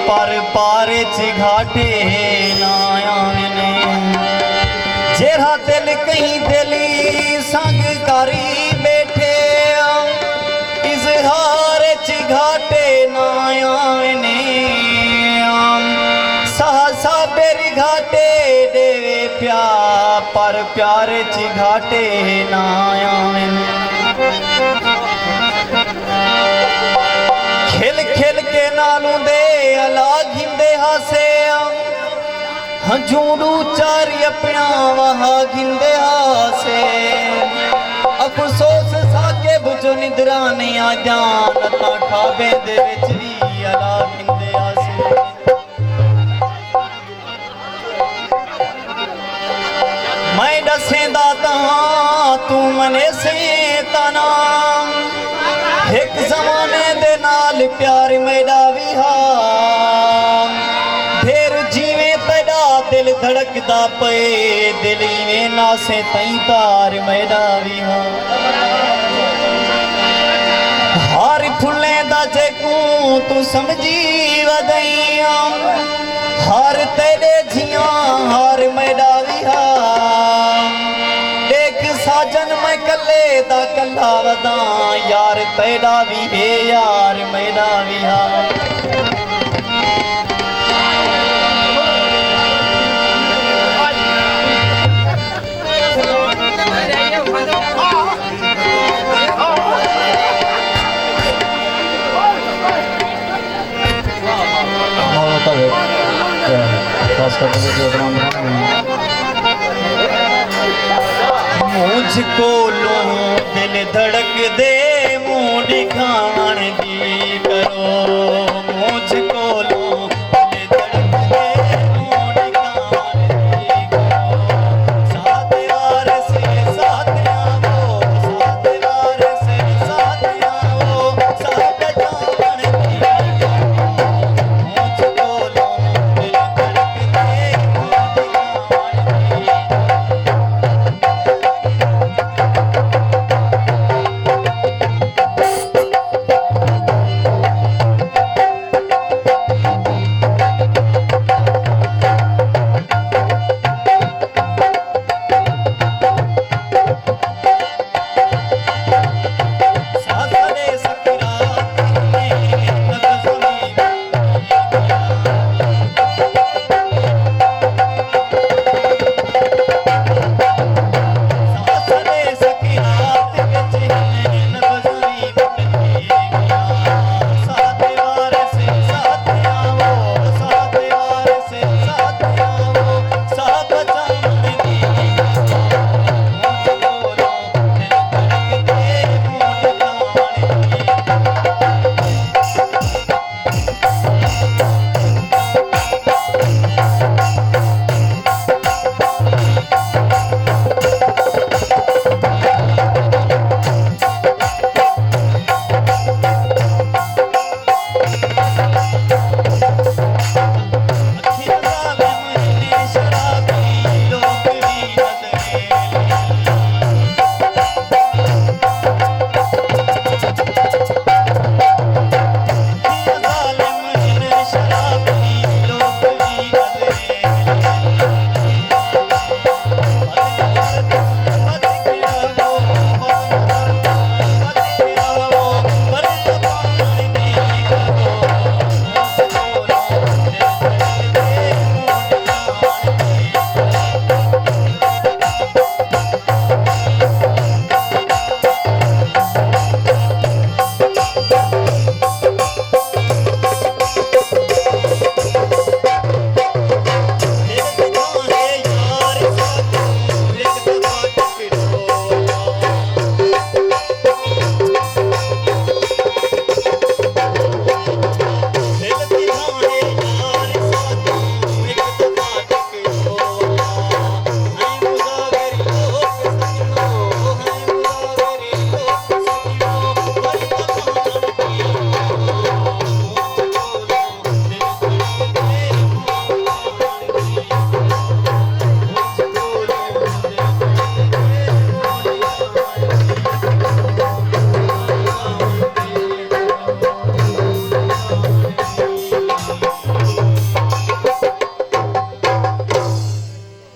पर पार घाटे ना आने जेरा दिल कहीं दिली संग करी बैठे इजहार घाटे ना आने सहसा बेरी घाटे देवे प्यार पर प्यार घाटे ना आने खिल खिल के नालू दे अला घिंदे हासे हजूरू चारी अपना वहा घिंदे हासे अफसोस साके बुझो निद्रा नहीं आ जान ता खाबे दे विच भी अला घिंदे हासे मैं दसेंदा तां तू मने से तना एक जमाने दे नाल प्यार मेरा भी हाँ ढेर जीवे तेरा दिल धड़कदा पे दिल में नासे तई तार मेरा भी हाँ हार फुले दा जेकू तू समझी वदईया हार तेरे जिया हार मेरा भी हाँ देख साजन मैं कले दा कला वदा यार तेरा भी है यार मेरा भी हाँ मुझको लो दिल धड़क दे मुँह दिखावन दी करो